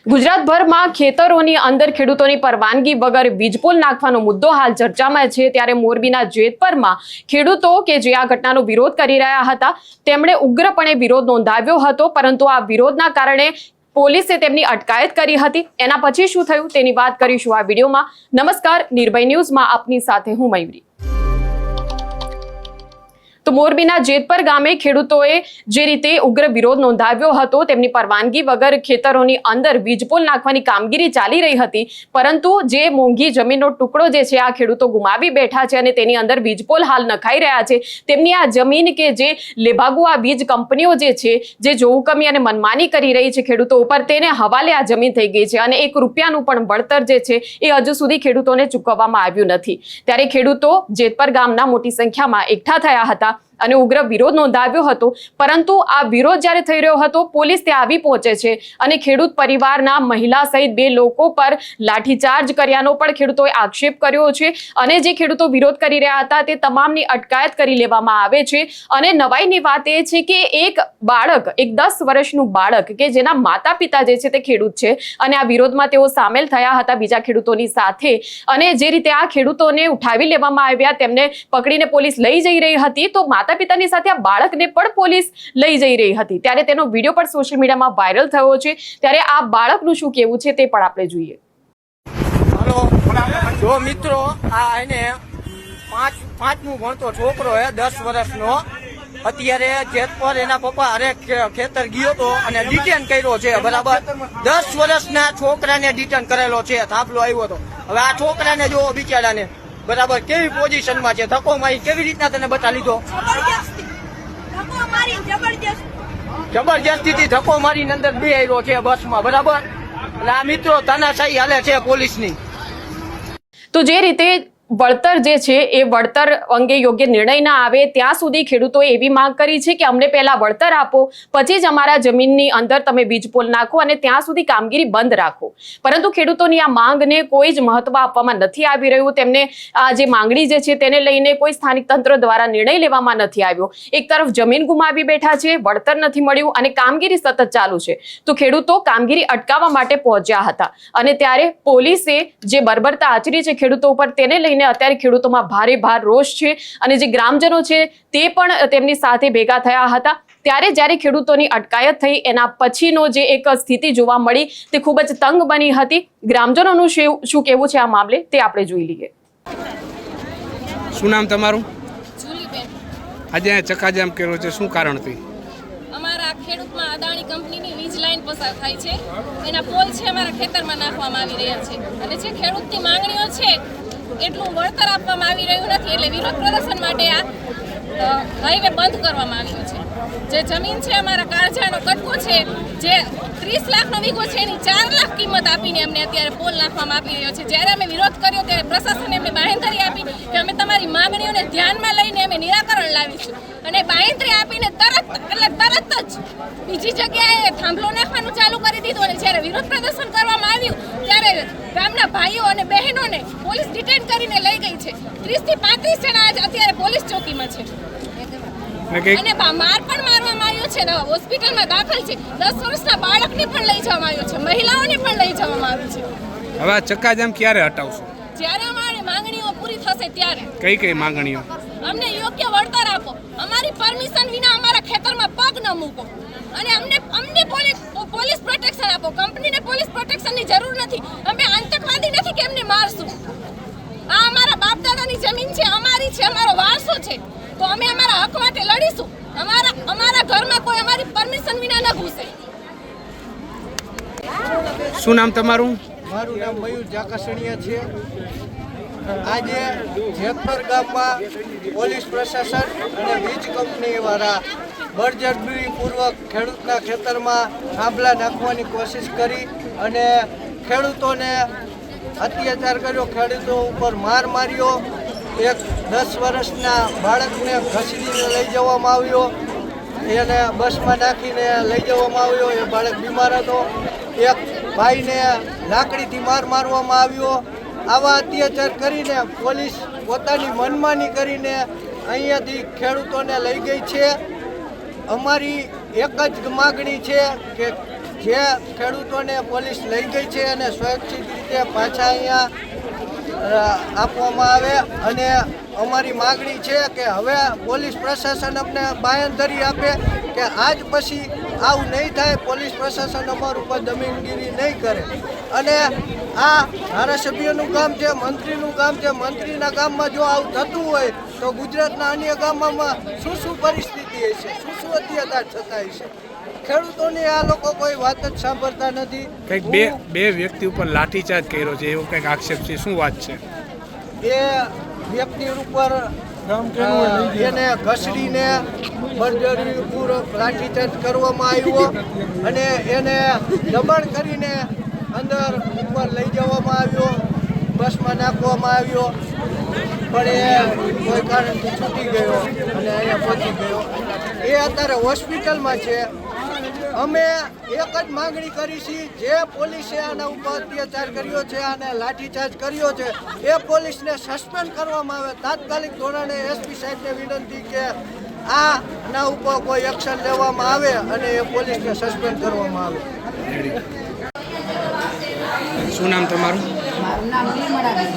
ગુજરાતભરમાં ખેતરોની અંદર ખેડૂતોની પરવાનગી વગર વીજપોલ નાખવાનો મુદ્દો હાલ ચર્ચામાં છે। ત્યારે મોરબીના જેતપરમાં ખેડૂતો કે જે આ ઘટનાનો વિરોધ કરી રહ્યા હતા તેમણે ઉગ્રપણે વિરોધ નોંધાવ્યો હતો, પરંતુ આ વિરોધના કારણે પોલીસે તેમની અટકાયત કરી હતી। એના પછી શું થયું તેની વાત કરીશું આ વિડીયોમાં। નમસ્કાર, નિર્ભય ન્યૂઝમાં આપની સાથે હું મયુરી। તો મોરબીના જેતપર ગામે ખેડૂતોએ જે રીતે ઉગ્ર વિરોધ નોંધાવ્યો હતો, તેમની પરવાનગી વગર ખેતરોની અંદર વીજપોલ નાખવાની કામગીરી ચાલી રહી હતી, પરંતુ જે મોંઘી જમીનનો ટુકડો જે છે આ ખેડૂતો ગુમાવી બેઠા છે અને તેની અંદર વીજપોલ હાલ નખાઈ રહ્યા છે। તેમની આ જમીન કે જે લેભાગુ આ વીજ કંપનીઓ જે છે જે જોહુકમી અને મનમાની કરી રહી છે ખેડૂતો ઉપર, તેને હવાલે આ જમીન થઈ ગઈ છે અને 1 રૂપિયાનું પણ વળતર જે છે એ હજુ સુધી ખેડૂતોને ચૂકવવામાં આવ્યું નથી। ત્યારે ખેડૂતો જેતપર ગામના મોટી સંખ્યામાં એકઠા થયા હતા અને ઉગ્ર વિરોધ નોંધાવ્યો હતો, પરંતુ આ વિરોધ જ્યારે થઈ રહ્યો હતો પોલીસ ત્યાં આવી પહોંચે છે અને ખેડૂત પરિવારના મહિલા સહિત 2 લોકો પર લાઠીચાર્જ કર્યાનો પણ ખેડૂતોએ આક્ષેપ કર્યો છે અને જે ખેડૂતો વિરોધ કરી રહ્યા હતા તે તમામની અટકાયત કરી લેવામાં આવે છે। અને નવાઈની વાત એ છે કે એક બાળક, એક 10 વર્ષનું બાળક કે જેના માતા પિતા જે છે તે ખેડૂત છે અને આ વિરોધમાં તેઓ સામેલ થયા હતા બીજા ખેડૂતોની સાથે, અને જે રીતે આ ખેડૂતોને ઉઠાવી લેવામાં આવ્યા, તેમને પકડીને પોલીસ લઈ જઈ રહી હતી, તો માતા પિતાની સાથે આ બાળકને પણ પોલીસ લઈ જઈ રહી હતી। ત્યારે તેનો વિડીયો પણ સોશિયલ મીડિયામાં વાયરલ થયો છે। ત્યારે આ બાળકનું શું કહેવું છે તે પણ આપણે જોઈએ। હાલો જો મિત્રો, આ એને પાંચમું ભણતો છોકરો હે 10 વર્ષનો, અત્યારે જેતપર એના પપ્પા અરે ખેતર ગયો હતો અને ડિટેન કર્યો છે, બરાબર। 10 વર્ષના છોકરાને ડિટેન કરેલો છે, થાંભલો આવ્યો હતો। હવે આ છોકરાને જો બિચારાને બરાબર કેવી પોઝિશનમાં છે, ધક્કો મારી કેવી રીતના તને બતા લીધો? જબરજસ્તીથી ધક્કો મારીને અંદર બેહાર્યો છે બસમાં, બરાબર। એટલે આ મિત્રો તાનાશાહી હાલે છે પોલીસની। તો જે રીતે વળતર જે છે એ વળતર અંગે યોગ્ય નિર્ણય ના આવે ત્યાં સુધી ખેડૂતોએ એવી માંગ કરી છે કે અમને પહેલા વળતર આપો, પછી જ અમારા જમીનની અંદર તમે વીજપોલ નાખો અને ત્યાં સુધી કામગીરી બંધ રાખો। પરંતુ ખેડૂતોની આ માંગને કોઈ જ મહત્વ આપવામાં નથી આવી રહ્યું। તેમને આ જે માંગણી જે છે તેને લઈને કોઈ સ્થાનિક તંત્ર દ્વારા નિર્ણય લેવામાં નથી આવ્યો। એક તરફ જમીન ગુમાવી બેઠા છે, વળતર નથી મળ્યું અને કામગીરી સતત ચાલુ છે, તો ખેડૂતો કામગીરી અટકાવવા માટે પહોંચ્યા હતા અને ત્યારે પોલીસે જે બર્બરતા આચરી છે ખેડૂતો ઉપર, તેને લઈને અત્યારે ખેડૂતોમાં ભારે રોષ છે અને જે ગ્રામજનો છે તે પણ તેમની સાથે ભેગા થયા હતા। ત્યારે જ્યારે ખેડૂતોની અટકાયત થઈ એના પછીનો જે એક સ્થિતિ જોવા મળી તે ખૂબ જ તંગ બની હતી। ગ્રામજનોનું શું કહેવું છે આ મામલે તે આપણે જોઈ લઈએ। શું નામ તમારું? જુલીબેન। આજે ચક્કાજામ કર્યો છે, શું કારણથી? અમારા ખેડૂતમાં અદાણી કંપનીની વીજ લાઈન પસાર થાય છે, એના પોલ છે અમારા ખેતરમાં નાખવામાં આવી રહ્યા છે અને જે ખેડૂતની માંગણીઓ છે એટલું વળતર આપવામાં આવી રહ્યું નથી, એટલે વિરોધ પ્રદર્શન માટે આ હાઈવે બંધ કરવામાં આવ્યો છે। જે જમીન છે અમારા કાળજાનો કટકો છે, જે 30 લાખનો વીઘો છે એની 4 લાખ કિંમત આપીને અમને અત્યારે પોલ નાખવામાં આપી રહ્યો છે। જ્યારે અમે વિરોધ કર્યો ત્યારે પ્રશાસને અમને બાંહેધરી આપી કે અમે તમારી માંગણીઓને ધ્યાનમાં લઈને અમે નિરાકરણ લાવીશું, અને બાંહેધરી આપીને તરત જ બીજી જગ્યાએ થાંભલો નાખવાનું ચાલુ કરી દીધું। અને જ્યારે વિરોધ પ્રદર્શન કરવામાં આવ્યું ત્યારે ગામના ભાઈઓ અને બહેનોને પોલીસ ડિટેન કરીને લઈ ગઈ છે। 30 થી 35 જણા અત્યારે પોલીસ ચોકીમાં છે અને માર પણ મારવામાં આવ્યો છે, હોસ્પિટલમાં દાખલ છે। 10 વર્ષના બાળકને પણ લઈ જવામાં આવ્યો છે, મહિલાઓને પણ લઈ જવામાં આવી છે। હવે આ ચક્કાજામ ક્યારે હટાવશો? જ્યારે અમારી માંગણીઓ પૂરી થશે ત્યારે। કઈ માંગણીઓ? અમને યોગ્ય વળતર આપો, અમારી પરમિશન વિના અમારા ખેતરમાં પગ ન મૂકો અને અમને પોલીસ પ્રોટેક્શન આપો। કંપનીને પોલીસ પ્રોટેક્શનની જરૂર નથી, અમે આતંકવાદી નથી કે એમને મારશું। આ અમારા બાપ દાદાની જમીન છે, અમારી છે, અમારો વારસો છે, તો અમે અમારા હક માટે લડીશું। અમારા ઘરમાં કોઈ અમારી પરમિશન વિના ન ઘૂસે। શું નામ તમારું? મારું નામ મયુર જાકાસણિયા છે। આજે જેતપર ગામમાં પોલીસ પ્રશાસન અને વીજ કંપનીવાળા બળજબરીપૂર્વક ખેડૂતના ખેતરમાં થાંભલા નાખવાની કોશિશ કરી અને ખેડૂતોને અત્યાચાર કર્યો, ખેડૂતો ઉપર માર માર્યો। એક 10 વર્ષના બાળકને ઘસીડીને લઈ જવામાં આવ્યો, એને બસમાં નાખીને લઈ જવામાં આવ્યો, એ બાળક બીમાર હતો। એક ભાઈને લાકડીથી મારવામાં આવ્યો। આવા અત્યાચાર કરીને પોલીસ પોતાની મનમાની કરીને અહીંયાથી ખેડૂતોને લઈ ગઈ છે। અમારી એક જ માગણી છે કે જે ખેડૂતોને પોલીસ લઈ ગઈ છે અને સુરક્ષિત રીતે પાછા અહીંયા આપવામાં આવે અને અમારી માગણી છે કે હવે પોલીસ પ્રશાસન અમને બાંયધરી આપે કે આજ પછી આવું નહીં થાય, પોલીસ પ્રશાસન અમારા ઉપર દમીનગીરી નહીં કરે. અને આ ધારાસભ્યનું કામ છે, મંત્રીનું કામ છે. મંત્રીના કામમાં જો આવું થતું હોય તો ગુજરાતના અન્ય ગામોમાં શું પરિસ્થિતિ હશે, શું અત્યાચાર થતા હશે. ખેડૂતોની આ લોકો કોઈ વાત જ સાંભળતા નથી. કંઈક બે વ્યક્તિ ઉપર લાઠીચાર્જ કર્યો છે એવો કંઈક આક્ષેપ છે, શું વાત છે? એ વ્યક્તિ ઉપર એને ઘસડીને બળજબરીપૂર્વક લાઠીચાર્જ કરવામાં આવ્યો અને એને દબાણ કરીને અંદર ઉપર લઈ જવામાં આવ્યો, બસમાં નાખવામાં આવ્યો, પણ એ કોઈ કારણથી છૂટી ગયો અને અહીંયા પહોંચી ગયો. એ અત્યારે હોસ્પિટલમાં છે. અમે એક જ માંગણી કરી છે, જે પોલીસે આના ઉપર અત્યાચાર કર્યો છે, આને લાઠીચાર્જ કર્યો છે, એ પોલીસને સસ્પેન્ડ કરવામાં આવે. તાત્કાલિક ધોરણે એસપી સાહેબને વિનંતી કે આના ઉપર કોઈ એક્શન લેવામાં આવે અને એ પોલીસને સસ્પેન્ડ કરવામાં આવે. શું નામ તમારું? મારું નામ નિર્મળાબેન.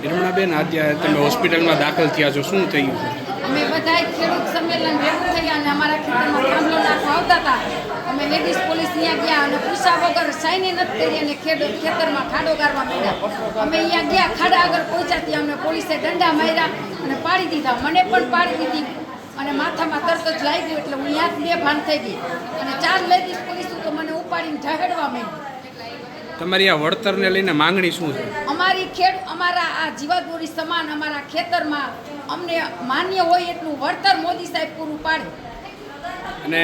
નિર્મળાબેન, આજે તમે હોસ્પિટલમાં દાખલ થયા છો, શું થયું? અમે બધા ખેડૂત સંમેલન ભેગું થયા અને અમારા ખેતરમાં થાંભલો નાખવા આવતા હતા. અમે લેડીઝ પોલીસ ત્યાં ગયા અને પૂછા વગર સાઈન નથી કરી અને ખેતરમાં ખાડો ગારવા માંડ્યા. અમે અહીંયા ગયા, ખાડા આગળ પહોંચ્યા ત્યાં અમને પોલીસે દંડા માર્યા અને પાડી દીધા. મને પણ પાડી દીધી અને માથામાં તરત જ લાગ્યું એટલે હું ત્યાં બેભાન થઈ ગઈ અને 4 લેડીઝ પોલીસ તો મને ઉપાડીને ઢહેડવા માંડી. તમારી આ વળતરને લઈને માંગણી શું છે? અમારા આ જીવાદોરી સમાન અમારા ખેતરમાં અમને માન્ય હોય એટલું વળતર મોદી સાહેબ પૂરું પાડે. અને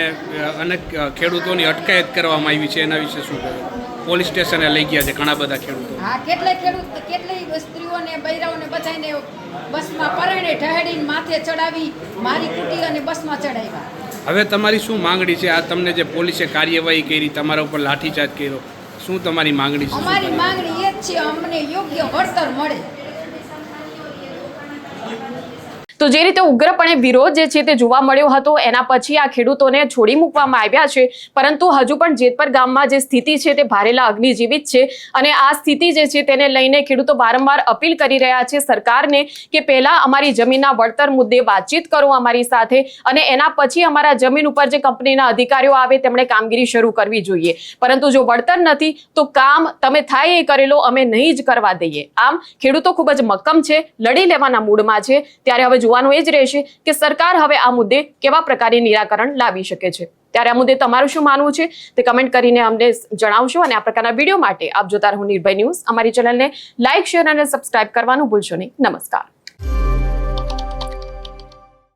અનેક ખેડૂતોની અટકાયત કરવામાં આવી છે, એના વિશે શું કહે? પોલીસ સ્ટેશને લઈ ગયા છે ઘણા બધા ખેડૂતો. હા, કેટલાય સ્ત્રીઓને બૈરાઓને બધાને બસમાં પરણે ઢહેડીને માથે ચડાવી, મારી કૂટી અને બસમાં ચડાવ્યા. હવે તમારી શું માંગણી છે? આ તમને જે પોલીસે કાર્યવાહી કરી, તમારા ઉપર લાઠીચાર્જ કર્યો, શું તમારી માંગણી છે? અમારી માંગણી એ જ છે, અમને યોગ્ય વળતર મળે. તો જે રીતે ઉગ્રપણે વિરોધ જે છે તે જોવા મળ્યો હતો, એના પછી આ ખેડૂતોને છોડી મૂકવામાં આવ્યા છે. પરંતુ હજુ પણ જેતપર ગામમાં જે સ્થિતિ છે તે ભારેલા અગ્નિ જેવી જ છે અને આ સ્થિતિ જે છે તેને લઈને ખેડૂતો વારંવાર અપીલ કરી રહ્યા છે સરકારને કે પહેલા અમારી જમીનના વળતર મુદ્દે વાતચીત કરો અમારી સાથે અને એના પછી અમારા જમીન ઉપર જે કંપનીના અધિકારીઓ આવે તેમણે કામગીરી શરૂ કરવી જોઈએ. પરંતુ જો વળતર નથી તો કામ તમે થાય એ કરેલો અમે નહીં જ કરવા દઈએ. આમ ખેડૂતો ખૂબ જ મક્કમ છે, લડી લેવાના મૂડમાં છે. ત્યારે હવે જોવાનું એ જ રહેશે કે સરકાર હવે આ મુદ્દે કેવા પ્રકારે નિરાકરણ લાવી શકે છે. ત્યારે આ મુદ્દે તમારું શું માનવું છે તે કમેન્ટ કરીને અમને જણાવશો અને આ પ્રકારના વિડીયો માટે આપ જોતા રહો નિર્ભય ન્યૂઝ. અમારી ચેનલને લાઇક, શેર અને સબસ્ક્રાઇબ કરવાનું ભૂલશો નહીં. નમસ્કાર.